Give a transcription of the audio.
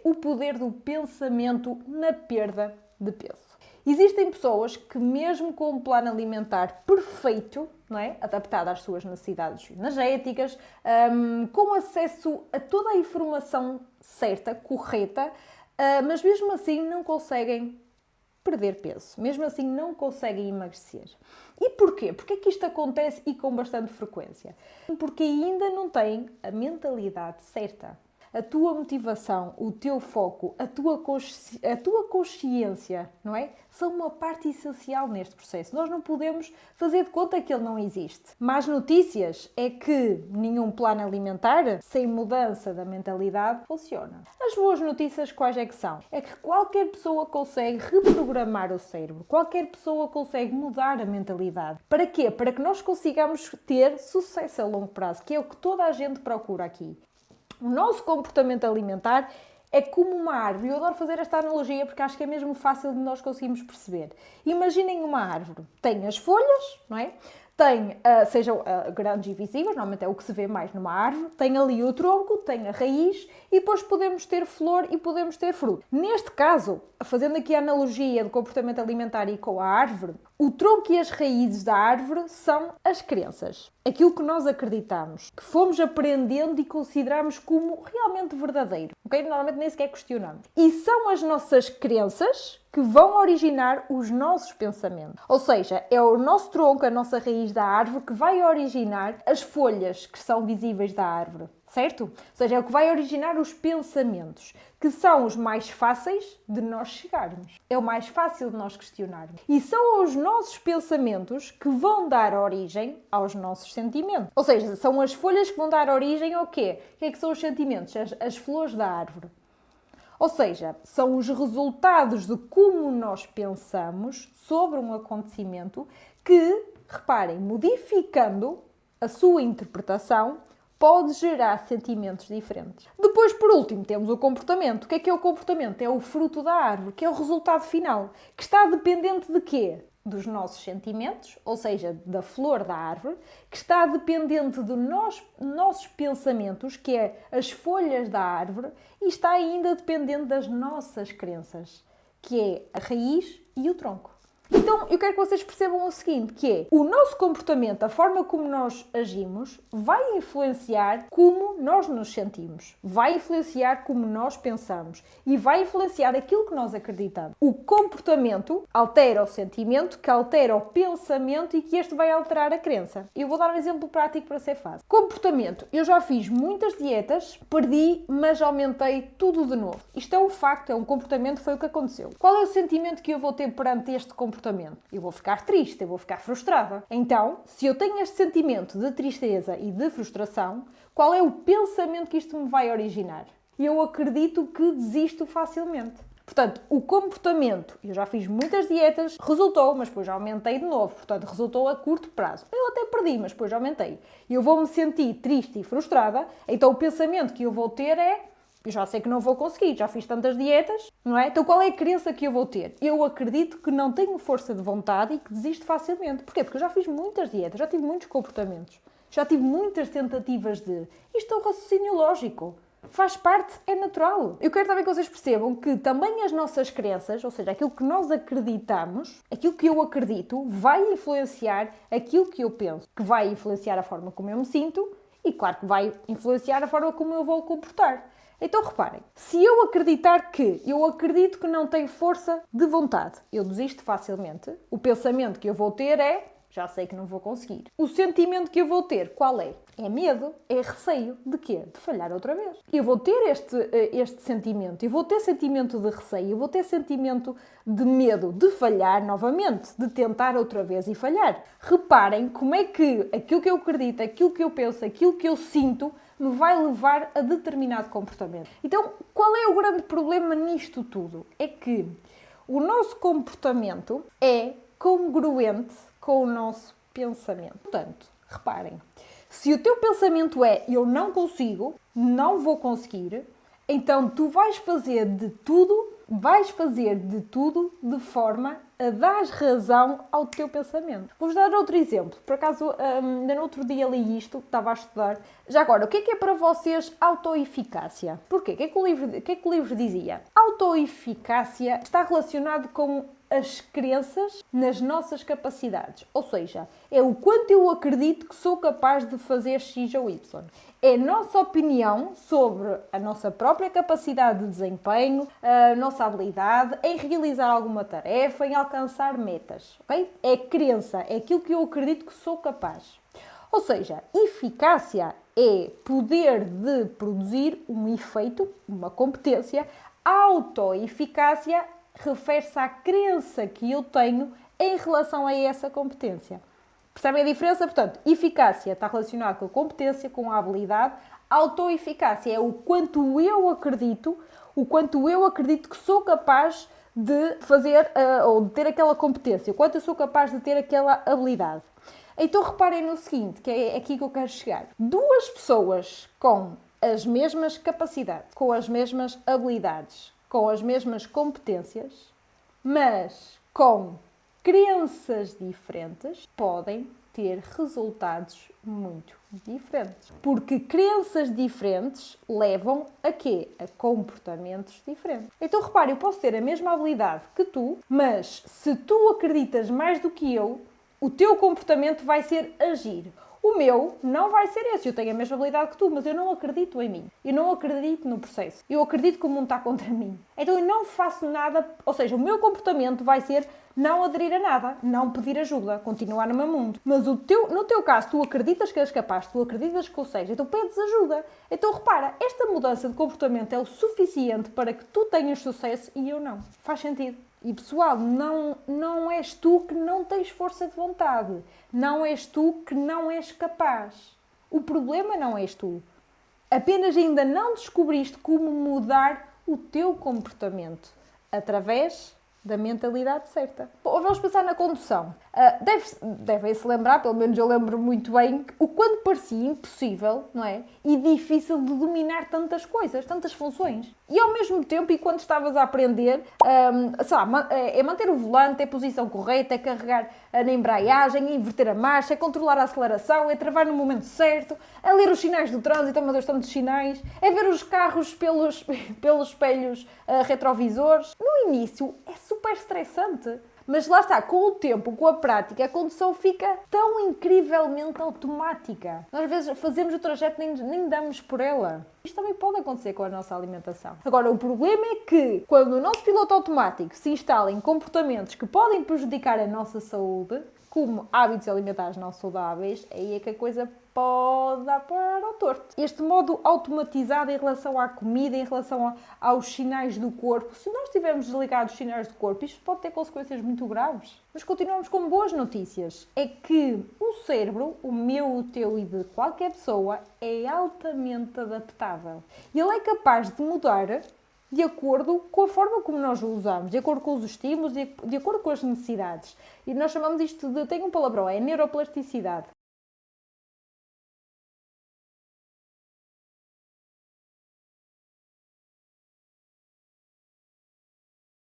o poder do pensamento na perda de peso. Existem pessoas que, mesmo com um plano alimentar perfeito, não é? Adaptado às suas necessidades energéticas, com acesso a toda a informação certa, correta, mas mesmo assim não conseguem perder peso, mesmo assim não conseguem emagrecer. E porquê? Porque é que isto acontece e com bastante frequência? Porque ainda não têm a mentalidade certa. A tua motivação, o teu foco, a tua consciência, não é? São uma parte essencial neste processo. Nós não podemos fazer de conta que ele não existe. Más notícias é que nenhum plano alimentar, sem mudança da mentalidade, funciona. As boas notícias quais é que são? É que qualquer pessoa consegue reprogramar o cérebro. Qualquer pessoa consegue mudar a mentalidade. Para quê? Para que nós consigamos ter sucesso a longo prazo, que é o que toda a gente procura aqui. O nosso comportamento alimentar é como uma árvore. Eu adoro fazer esta analogia porque acho que é mesmo fácil de nós conseguirmos perceber. Imaginem uma árvore. Tem as folhas, não é? Tem, sejam grandes e visíveis, normalmente é o que se vê mais numa árvore. Tem ali o tronco, tem a raiz e depois podemos ter flor e podemos ter fruto. Neste caso, fazendo aqui a analogia do comportamento alimentar e com a árvore, o tronco e as raízes da árvore são as crenças. Aquilo que nós acreditamos, que fomos aprendendo e consideramos como realmente verdadeiro. Okay? Normalmente nem sequer questionamos. E são as nossas crenças que vão originar os nossos pensamentos. Ou seja, é o nosso tronco, a nossa raiz da árvore que vai originar as folhas que são visíveis da árvore. Certo? Ou seja, é o que vai originar os pensamentos, que são os mais fáceis de nós chegarmos. É o mais fácil de nós questionarmos. E são os nossos pensamentos que vão dar origem aos nossos sentimentos. Ou seja, são as folhas que vão dar origem ao quê? O que é que são os sentimentos? As flores da árvore. Ou seja, são os resultados de como nós pensamos sobre um acontecimento que, reparem, modificando a sua interpretação, pode gerar sentimentos diferentes. Depois, por último, temos o comportamento. O que é o comportamento? É o fruto da árvore, que é o resultado final, que está dependente de quê? Dos nossos sentimentos, ou seja, da flor da árvore, que está dependente dos nossos pensamentos, que é as folhas da árvore, e está ainda dependente das nossas crenças, que é a raiz e o tronco. Então, eu quero que vocês percebam o seguinte, que é o nosso comportamento, a forma como nós agimos, vai influenciar como nós nos sentimos, vai influenciar como nós pensamos e vai influenciar aquilo que nós acreditamos. O comportamento altera o sentimento, que altera o pensamento e que este vai alterar a crença. Eu vou dar um exemplo prático para ser fácil. Comportamento. Eu já fiz muitas dietas, perdi, mas aumentei tudo de novo. Isto é um facto, é um comportamento, foi o que aconteceu. Qual é o sentimento que eu vou ter perante este comportamento? Eu vou ficar triste, eu vou ficar frustrada. Então, se eu tenho este sentimento de tristeza e de frustração, qual é o pensamento que isto me vai originar? Eu acredito que desisto facilmente. Portanto, o comportamento, eu já fiz muitas dietas, resultou, mas depois aumentei de novo. Portanto, resultou a curto prazo. Eu até perdi, mas depois aumentei. E eu vou me sentir triste e frustrada, então o pensamento que eu vou ter é: eu já sei que não vou conseguir, já fiz tantas dietas, não é? Então qual é a crença que eu vou ter? Eu acredito que não tenho força de vontade e que desisto facilmente. Porquê? Porque eu já fiz muitas dietas, já tive muitos comportamentos, já tive muitas tentativas de... Isto é um raciocínio lógico. Faz parte, é natural. Eu quero também que vocês percebam que também as nossas crenças, ou seja, aquilo que nós acreditamos, aquilo que eu acredito, vai influenciar aquilo que eu penso, que vai influenciar a forma como eu me sinto e, claro, que vai influenciar a forma como eu vou comportar. Então reparem, se eu acreditar que eu acredito que não tenho força de vontade, eu desisto facilmente, o pensamento que eu vou ter é: já sei que não vou conseguir. O sentimento que eu vou ter, qual é? É medo, é receio. De quê? De falhar outra vez. Eu vou ter este sentimento, eu vou ter sentimento de receio, eu vou ter sentimento de medo de falhar novamente, de tentar outra vez e falhar. Reparem como é que aquilo que eu acredito, aquilo que eu penso, aquilo que eu sinto, me vai levar a determinado comportamento. Então, qual é o grande problema nisto tudo? É que o nosso comportamento é congruente com o nosso pensamento. Portanto, reparem, se o teu pensamento é: eu não consigo, não vou conseguir, então tu vais fazer de tudo de forma dás razão ao teu pensamento. Vou-vos dar outro exemplo. Por acaso, ainda no outro dia li isto, estava a estudar. Já agora, o que é para vocês autoeficácia? Porquê? O que é que o livro dizia? Autoeficácia está relacionado com as crenças nas nossas capacidades. Ou seja, é o quanto eu acredito que sou capaz de fazer X ou Y. É a nossa opinião sobre a nossa própria capacidade de desempenho, a nossa habilidade em realizar alguma tarefa, em alcançar metas. Okay? É crença, é aquilo que eu acredito que sou capaz. Ou seja, eficácia é poder de produzir um efeito, uma competência. Autoeficácia refere-se à crença que eu tenho em relação a essa competência. Percebem a diferença? Portanto, eficácia está relacionada com a competência, com a habilidade. Autoeficácia é o quanto eu acredito que sou capaz de fazer ou de ter aquela competência, o quanto eu sou capaz de ter aquela habilidade. Então reparem no seguinte, que é aqui que eu quero chegar. Duas pessoas com as mesmas capacidades, com as mesmas habilidades, com as mesmas competências, mas com crenças diferentes, podem ter resultados muito diferentes. Porque crenças diferentes levam a quê? A comportamentos diferentes. Então repare, eu posso ter a mesma habilidade que tu, mas se tu acreditas mais do que eu, o teu comportamento vai ser agir. O meu não vai ser esse. Eu tenho a mesma habilidade que tu, mas eu não acredito em mim. Eu não acredito no processo. Eu acredito que o mundo está contra mim. Então eu não faço nada, ou seja, o meu comportamento vai ser não aderir a nada, não pedir ajuda, continuar no meu mundo. Mas no teu caso, tu acreditas que és capaz, tu acreditas que consegues, então pedes ajuda. Então repara, esta mudança de comportamento é o suficiente para que tu tenhas sucesso e eu não. Faz sentido? E pessoal, não és tu que não tens força de vontade. Não és tu que não és capaz. O problema não és tu. Apenas ainda não descobriste como mudar o teu comportamento através da mentalidade certa. Bom, vamos pensar na condução. Devem-se lembrar, pelo menos eu lembro muito bem, o quanto parecia impossível, não é? E difícil de dominar tantas coisas, tantas funções. E ao mesmo tempo, e quando estavas a aprender, é manter o volante, é a posição correta, é carregar na embreagem, é inverter a marcha, é controlar a aceleração, é travar no momento certo, é ler os sinais do trânsito, é Deus, tantos sinais, é ver os carros pelos espelhos retrovisores. No início é super estressante. Mas lá está, com o tempo, com a prática, a condução fica tão incrivelmente automática. Nós às vezes fazemos o trajeto e nem damos por ela. Isto também pode acontecer com a nossa alimentação. Agora, o problema é que quando o nosso piloto automático se instala em comportamentos que podem prejudicar a nossa saúde, como hábitos alimentares não saudáveis, aí é que a coisa pode dar para o torto. Este modo automatizado em relação à comida, em relação aos sinais do corpo, se nós tivermos desligados os sinais do corpo, isto pode ter consequências muito graves. Mas continuamos com boas notícias. É que o cérebro, o meu, o teu e de qualquer pessoa, é altamente adaptável. E ele é capaz de mudar de acordo com a forma como nós o usamos, de acordo com os estímulos, de acordo com as necessidades. E nós chamamos isto de, tem um palavrão, é neuroplasticidade.